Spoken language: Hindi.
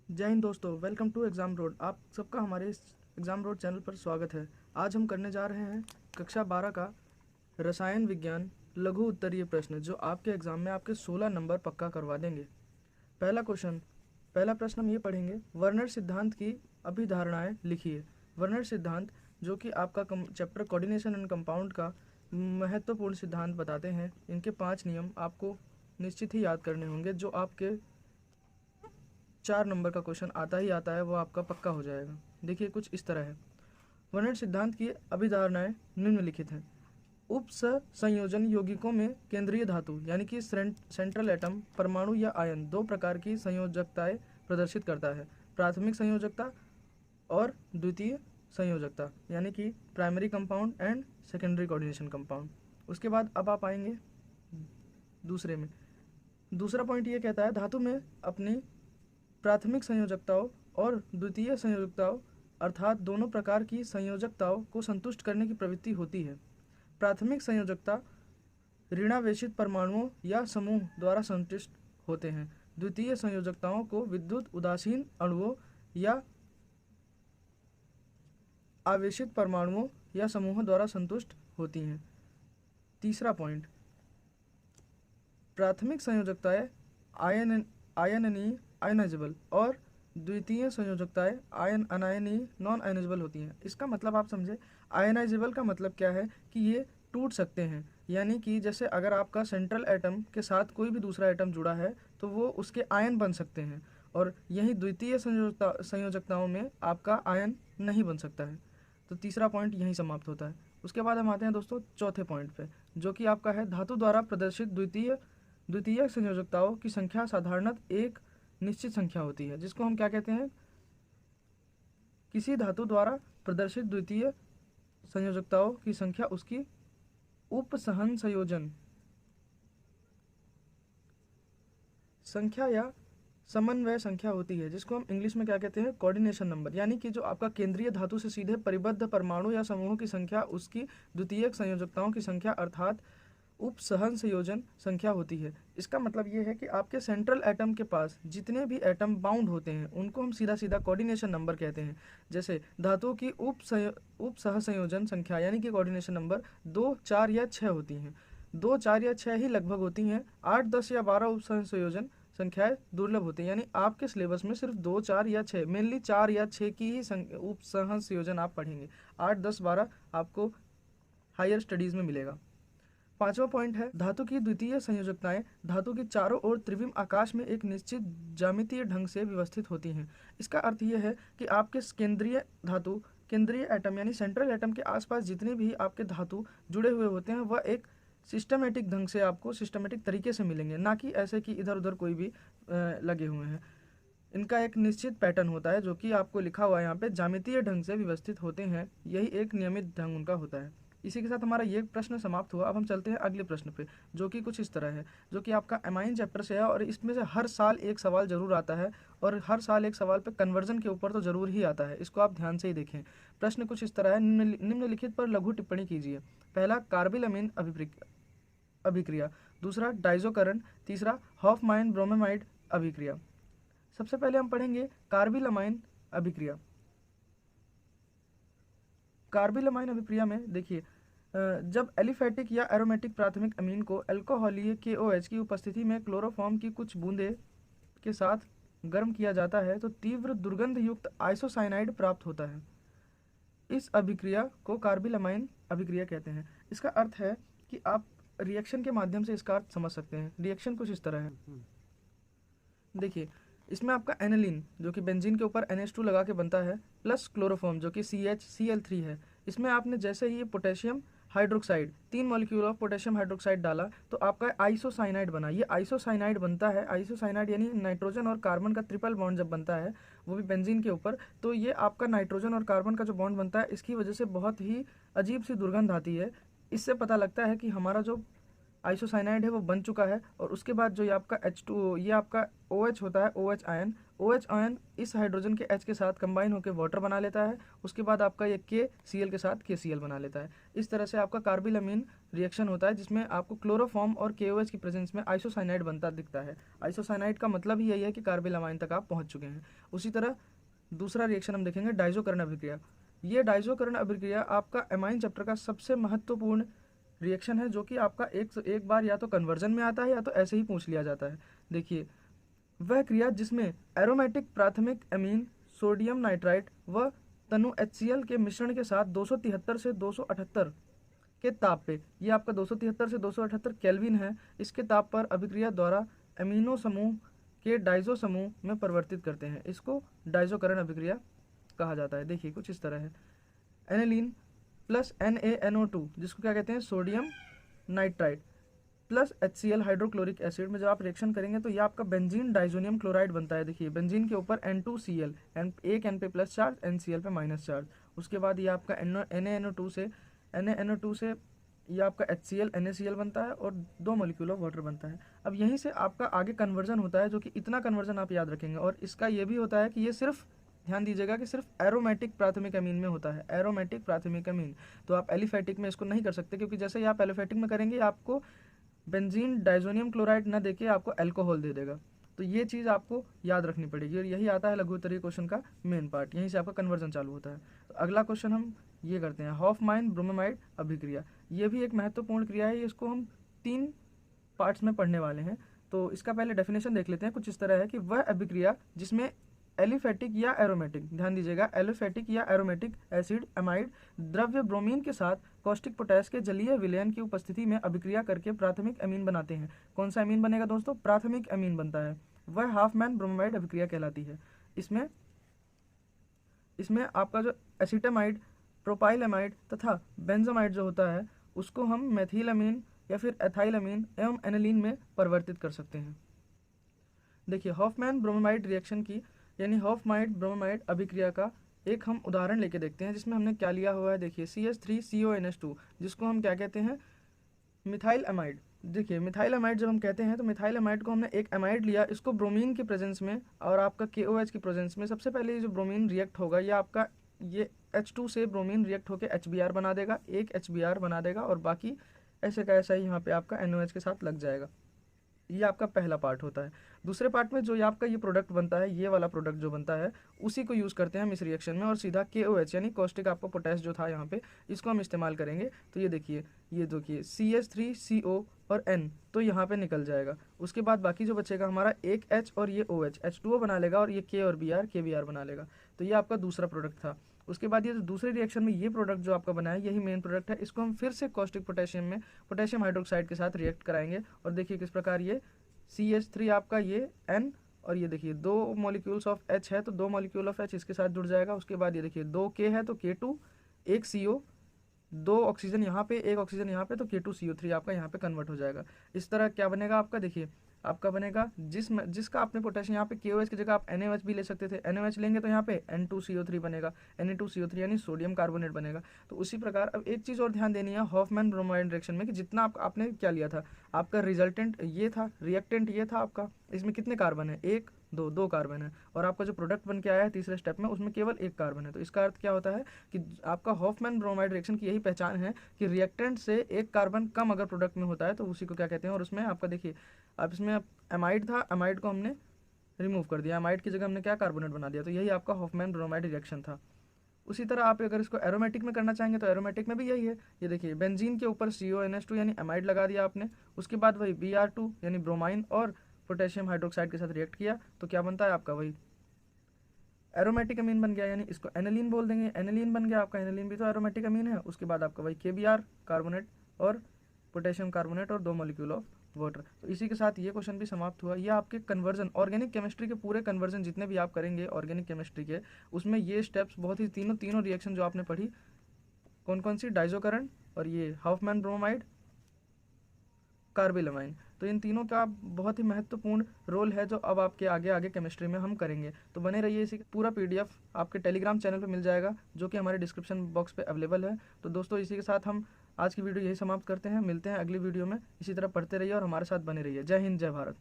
जय हिंद दोस्तों, वेलकम टू एग्ज़ाम रोड। आप सबका हमारे इस एग्ज़ाम रोड चैनल पर स्वागत है। आज हम करने जा रहे हैं कक्षा 12 का रसायन विज्ञान लघु उत्तरीय प्रश्न, जो आपके एग्ज़ाम में आपके 16 नंबर पक्का करवा देंगे। पहला प्रश्न हम ये पढ़ेंगे, वर्नर सिद्धांत की अभिधारणाएं लिखिए। वर्नर सिद्धांत जो कि आपका चैप्टर कोऑर्डिनेशन एंड कंपाउंड का महत्वपूर्ण सिद्धांत बताते हैं। इनके 5 नियम आपको निश्चित ही याद करने होंगे, जो आपके 4 नंबर का क्वेश्चन आता ही आता है, वो आपका पक्का हो जाएगा। देखिए, कुछ इस तरह है। वर्नर सिद्धांत की अभिधारणाएं निम्नलिखित हैं। उप संयोजन यौगिकों में केंद्रीय धातु यानी कि सेंट्रल एटम, परमाणु या आयन दो प्रकार की संयोजकताएं प्रदर्शित करता है। प्राथमिक संयोजकता और द्वितीय संयोजकता यानी कि primary compound and secondary coordination compound. उसके बाद अब आप आएंगे दूसरे में। दूसरा पॉइंट ये कहता है, धातु में अपनी प्राथमिक संयोजकताओं और द्वितीय संयोजकताओं अर्थात दोनों प्रकार की संयोजकताओं को संतुष्ट करने की प्रवृत्ति होती है। प्राथमिक संयोजकता ऋणावेशित परमाणुओं या समूह द्वारा संतुष्ट होते हैं। द्वितीय संयोजकताओं को विद्युत उदासीन अणुओं या आवेशित परमाणुओं या समूहों द्वारा संतुष्ट होती हैं। तीसरा पॉइंट, प्राथमिक संयोजकताएं आयनीय आयनाइजेबल और द्वितीय संयोजकताएं अनायनीय नॉन आयनाइजेबल होती हैं। इसका मतलब आप समझे, आयनाइजेबल का मतलब क्या है कि ये टूट सकते हैं, यानी कि जैसे अगर आपका सेंट्रल एटम के साथ कोई भी दूसरा एटम जुड़ा है तो वो उसके आयन बन सकते हैं, और यही द्वितीय संयोजकताओं में आपका आयन नहीं बन सकता है। तो तीसरा पॉइंट यहीं समाप्त होता है। उसके बाद हम आते हैं दोस्तों चौथे पॉइंट पे, जो कि आपका है, धातु द्वारा प्रदर्शित द्वितीय संयोजकताओं की संख्या साधारणतः एक निश्चित संख्या होती है, जिसको हम क्या कहते हैं, किसी धातु द्वारा प्रदर्शित द्वितीय संयोजकताओं की संख्या उसकी उपसहन संयोजन संख्या या समन्वय संख्या होती है, जिसको हम इंग्लिश में क्या कहते हैं, कोऑर्डिनेशन नंबर। यानी कि जो आपका केंद्रीय धातु से सीधे परिबद्ध परमाणु या समूहों की संख्या उसकी द्वितीयक संयोजकताओं की संख्या अर्थात उपसहन संयोजन संख्या होती है। इसका मतलब ये है कि आपके सेंट्रल एटम के पास जितने भी एटम बाउंड होते हैं उनको हम सीधा सीधा कोऑर्डिनेशन नंबर कहते हैं। जैसे धातुओं की उप सहसंयोजन संख्या यानी कि कोऑर्डिनेशन नंबर 2, 4 या 6 होती हैं। 2, 4 या 6 ही लगभग होती हैं। 8, 10 या 12 उप सहसंयोजन संख्याएं दुर्लभ होती हैं। यानी आपके सिलेबस में सिर्फ 2, 4 या 6, मेनली 4 या 6 की ही उप सहसंयोजन आप पढ़ेंगे। 8, 10, 12 आपको हायर स्टडीज में मिलेगा। पांचवा पॉइंट है, धातु की द्वितीय संयोजकताएं धातु के चारों ओर त्रिविम आकाश में एक निश्चित ज्यामितीय ढंग से व्यवस्थित होती हैं। इसका अर्थ यह है कि आपके केंद्रीय एटम यानी सेंट्रल एटम के आसपास जितने भी आपके धातु जुड़े हुए होते हैं वह एक सिस्टमेटिक ढंग से आपको सिस्टमेटिक तरीके से मिलेंगे, ना कि ऐसे कि इधर उधर कोई भी लगे हुए हैं। इनका एक निश्चित पैटर्न होता है, जो कि आपको लिखा हुआ है यहाँ पे, ज्यामितीय ढंग से व्यवस्थित होते हैं। यही एक नियमित ढंग उनका होता है। इसी के साथ हमारा ये प्रश्न समाप्त हुआ। अब हम चलते हैं अगले प्रश्न पे, जो कि कुछ इस तरह है, जो कि आपका एमाइन चैप्टर से है, और इसमें से हर साल एक सवाल जरूर आता है, और हर साल एक सवाल पे कन्वर्जन के ऊपर तो जरूर ही आता है। इसको आप ध्यान से ही देखें। प्रश्न कुछ इस तरह है, निम्नलिखित पर लघु टिप्पणी कीजिए। पहला, कार्बिलमीन अभिक्रिया। दूसरा, डाइजोकरण। तीसरा, हॉफमाइन ब्रोमेमाइड अभिक्रिया। सबसे पहले हम पढ़ेंगे कार्बिलमाइन अभिक्रिया। कार्बिलमाइन अभिक्रिया में देखिए, जब एलिफेटिक या एरोमेटिक प्राथमिक अमीन को अल्कोहलीय KOH की उपस्थिति में क्लोरोफॉर्म की कुछ बूंदे के साथ गर्म किया जाता है तो तीव्र दुर्गंध युक्त आइसोसाइनाइड प्राप्त होता है। इस अभिक्रिया को कार्बिलमाइन अभिक्रिया कहते हैं। इसका अर्थ है कि आप रिएक्शन के माध्यम से इसका अर्थ समझ सकते हैं। रिएक्शन कुछ इस तरह है। देखिए, इसमें आपका एनिलीन जो कि बेंजीन के ऊपर NH2 लगा के बनता है, प्लस क्लोरोफॉर्म जो कि CHCl3 है। इसमें आपने जैसे ही potassium hydroxide 3 molecule of potassium hydroxide डाला तो आपका आइसोसाइनाइड बना। ये आइसोसाइनाइड बनता है, आइसोसाइनाइड यानी नाइट्रोजन और कार्बन का ट्रिपल बॉन्ड जब बनता है, वो भी बेंजीन के ऊपर, तो ये आपका नाइट्रोजन और कार्बन का जो बॉन्ड बनता है, इसकी वजह से बहुत ही अजीब सी दुर्गंध आती है। इससे पता लगता है कि हमारा जो आइसोसाइनाइड है वो बन चुका है। और उसके बाद जो ये आपका H2, ये आपका OH होता है, OH आयन, OH आयन इस हाइड्रोजन के H के साथ कंबाइन होकर वाटर बना लेता है, उसके बाद आपका ये KCl के साथ KCl बना लेता है। इस तरह से आपका कार्बिलमीन रिएक्शन होता है जिसमें आपको क्लोरोफॉर्म और KOH की प्रेजेंस में आइसोसाइनाइड बनता दिखता है। आइसोसाइनाइड का मतलब ही यही है कि कार्बिलमाइन तक आप पहुंच चुके हैं। उसी तरह दूसरा रिएक्शन हम देखेंगे डाइजोकरण अभिक्रिया। ये डाइजोकरण अभिक्रिया आपका एमाइन चैप्टर का सबसे महत्वपूर्ण रिएक्शन है, जो कि आपका एक बार या तो कन्वर्जन में आता है या तो ऐसे ही पूछ लिया जाता है। देखिए, वह क्रिया जिसमें एरोमेटिक प्राथमिक एमीन सोडियम नाइट्राइट व तनु HCl के मिश्रण के साथ 273 से 278 के ताप पे, ये आपका 273 से 278 केल्विन है, इसके ताप पर अभिक्रिया द्वारा एमिनो समूह के डाइजो समूह में परिवर्तित करते हैं। इसको डाइजोकरण अभिक्रिया कहा जाता है। देखिए कुछ इस तरह है, एनिलीन प्लस NaNO2 जिसको क्या कहते हैं sodium nitrite plus HCl hydrochloric acid में जब आप रिएक्शन करेंगे तो ये आपका बेंजीन डाइजोनियम क्लोराइड बनता है। देखिए बेंजीन के ऊपर N2Cl, एक N पे प्लस चार्ज, NCl पे माइनस चार्ज। उसके बाद ये आपका NaNO2 से ये आपका HCl NaCl बनता है और 2 मॉलिक्यूल ऑफ वाटर बनता है। अब यहीं से आपका आगे कन्वर्जन होता है, जो कि इतना कन्वर्जन आप याद रखेंगे। और इसका ये भी होता है कि ये सिर्फ ध्यान दीजिएगा कि सिर्फ एरोमेटिक प्राथमिक अमीन में होता है, एरोमेटिक प्राथमिक अमीन। तो आप एलिफेटिक में इसको नहीं कर सकते, क्योंकि जैसे ही आप एलिफेटिक में करेंगे आपको बेंजीन डाइजोनियम क्लोराइड ना देके आपको अल्कोहल दे देगा। तो ये चीज़ आपको याद रखनी पड़ेगी और यही आता है लघुत्तरीय क्वेश्चन का मेन पार्ट, यहीं से आपका कन्वर्जन चालू होता है। तो अगला क्वेश्चन हम ये करते हैं, हॉफमाइन ब्रोमाइड अभिक्रिया। ये भी एक महत्वपूर्ण क्रिया है, इसको हम 3 पार्ट्स में पढ़ने वाले हैं। तो इसका पहले डेफिनेशन देख लेते हैं। कुछ इस तरह है कि वह अभिक्रिया जिसमें एलिफेटिक या एरोमेटिक, ध्यान दीजिएगा, एलिफेटिक या एरोमेटिक एसिड एमाइड द्रव्य ब्रोमीन के साथ कॉस्टिक पोटेश के जलीय विलयन की उपस्थिति में अभिक्रिया करके प्राथमिक अमीन बनाते हैं। कौन सा अमीन बनेगा दोस्तों? प्राथमिक अमीन बनता है, वह हाफमैन ब्रोमाइड अभिक्रिया कहलाती है। इसमें आपका जो एसिटामाइड, प्रोपाइलमाइड तथा बेंजोमाइड जो होता है उसको हम मेथिलामीन या फिर एथाइलामीन एवं एनिलीन में परिवर्तित कर सकते हैं। देखिए हॉफमैन ब्रोमाइड रिएक्शन की यानी हॉफमाइड ब्रोमाइड अभिक्रिया का एक हम उदाहरण लेके देखते हैं, जिसमें हमने क्या लिया हुआ है। देखिए CH3CONH2 जिसको हम क्या कहते हैं, मिथाइल अमाइड। देखिए मिथाइल अमाइड जब हम कहते हैं तो मिथाइल अमाइड को हमने एक अमाइड लिया, इसको ब्रोमीन की प्रेजेंस में और आपका KOH की प्रेजेंस में सबसे पहले ये जो ब्रोमीन रिएक्ट होगा ये आपका ये H2 से ब्रोमीन रिएक्ट होकर HBr बना देगा, एक HBr बना देगा और बाकी ऐसे का ऐसा ही यहाँ पे आपका NOH के साथ लग जाएगा। ये आपका पहला पार्ट होता है। दूसरे पार्ट में जो आपका ये प्रोडक्ट बनता है, ये वाला प्रोडक्ट जो बनता है उसी को यूज़ करते हैं हम इस रिएक्शन में और सीधा KOH यानी कॉस्टिक आपका पोटेश जो था यहाँ पे इसको हम इस्तेमाल करेंगे। तो ये देखिए CH3CO और N तो यहाँ पे निकल जाएगा। उसके बाद बाकी जो बचेगा हमारा एक H और ये OH H2O बना लेगा और ये K और KBr बना लेगा। तो ये आपका दूसरा प्रोडक्ट था। उसके बाद ये जो दूसरे रिएक्शन में ये प्रोडक्ट जो आपका बना है यही मेन प्रोडक्ट है। इसको हम फिर से कॉस्टिक पोटेशियम में पोटेशियम हाइड्रोक्साइड के साथ रिएक्ट कराएंगे और देखिए किस प्रकार ये CH3 आपका ये N और ये देखिए 2 मॉलिक्यूल्स ऑफ H है तो 2 मॉलिक्यूल ऑफ H इसके साथ जुड़ जाएगा। उसके बाद ये देखिए 2 K है तो K2, एक CO, 2 ऑक्सीजन यहाँ पे, एक ऑक्सीजन यहाँ पे तो K2CO3 आपका यहाँ पे कन्वर्ट हो जाएगा। इस तरह क्या बनेगा आपका, देखिए आपका बनेगा जिसका आपने पोटेशियम यहाँ पे KOH की जगह आप NaOH भी ले सकते थे, NaOH लेंगे तो यहाँ पे N2CO3 बनेगा, Na2CO3 यानी सोडियम कार्बोनेट बनेगा। तो उसी प्रकार अब एक चीज़ और ध्यान देनी है हॉफमैन ब्रोमाइड रिएक्शन में कि जितना आपने क्या लिया था, आपका रिजल्टेंट ये था, रिएक्टेंट ये था आपका, इसमें कितने कार्बन है, 1 2 कार्बन है और आपका जो प्रोडक्ट बन के आया है तीसरे स्टेप में उसमें केवल 1 कार्बन है। तो इसका अर्थ क्या होता है कि आपका हॉफमैन ब्रोमाइड रिएक्शन की यही पहचान है कि रिएक्टेंट से 1 कार्बन कम अगर प्रोडक्ट में होता है तो उसी को क्या कहते हैं। और उसमें आपका देखिए अब इसमें एमाइड था, एमाइड को हमने रिमूव कर दिया, एमाइड की जगह हमने क्या कार्बोनेट बना दिया, तो यही आपका हॉफमैन ब्रोमाइड रिएक्शन था। उसी तरह आप अगर इसको एरोमेटिक में करना चाहेंगे तो एरोमेटिक में भी यही है। ये देखिए बेंजीन के ऊपर CONH2 यानी एमाइड लगा दिया आपने, उसके बाद वही Br2 यानी ब्रोमाइन और पोटेशियम हाइड्रोक्साइड के साथ रिएक्ट किया तो क्या बनता है आपका वही एरोमेटिक अमीन बन गया, यानी इसको एनिलीन बोल देंगे, एनिलीन बन गया आपका, एनिलीन भी तो एरोमेटिक अमीन है। उसके बाद आपका वही KBr कार्बोनेट और पोटेशियम कार्बोनेट और 2 मॉलिक्यूल ऑफ वाटर। तो इसी के साथ ये क्वेश्चन भी समाप्त हुआ। ये आपके कन्वर्जन ऑर्गेनिक केमिस्ट्री के पूरे कन्वर्जन जितने भी आप करेंगे ऑर्गेनिक केमिस्ट्री के, उसमें ये स्टेप्स बहुत ही तीनों रिएक्शन जो आपने पढ़ी कौन कौन सी, डाइजोकरण और ये हॉफमैन ब्रोमाइड, कार्बिलमाइन, तो इन तीनों का बहुत ही महत्वपूर्ण रोल है जो अब आपके आगे केमिस्ट्री में हम करेंगे। तो बने रहिए, इसी पूरा PDF आपके टेलीग्राम चैनल पे मिल जाएगा जो कि हमारे डिस्क्रिप्शन बॉक्स पे अवेलेबल है। तो दोस्तों इसी के साथ हम आज की वीडियो यही समाप्त करते हैं, मिलते हैं अगली वीडियो में। इसी तरह पढ़ते रहिए और हमारे साथ बने रहिए। जय हिंद, जय भारत।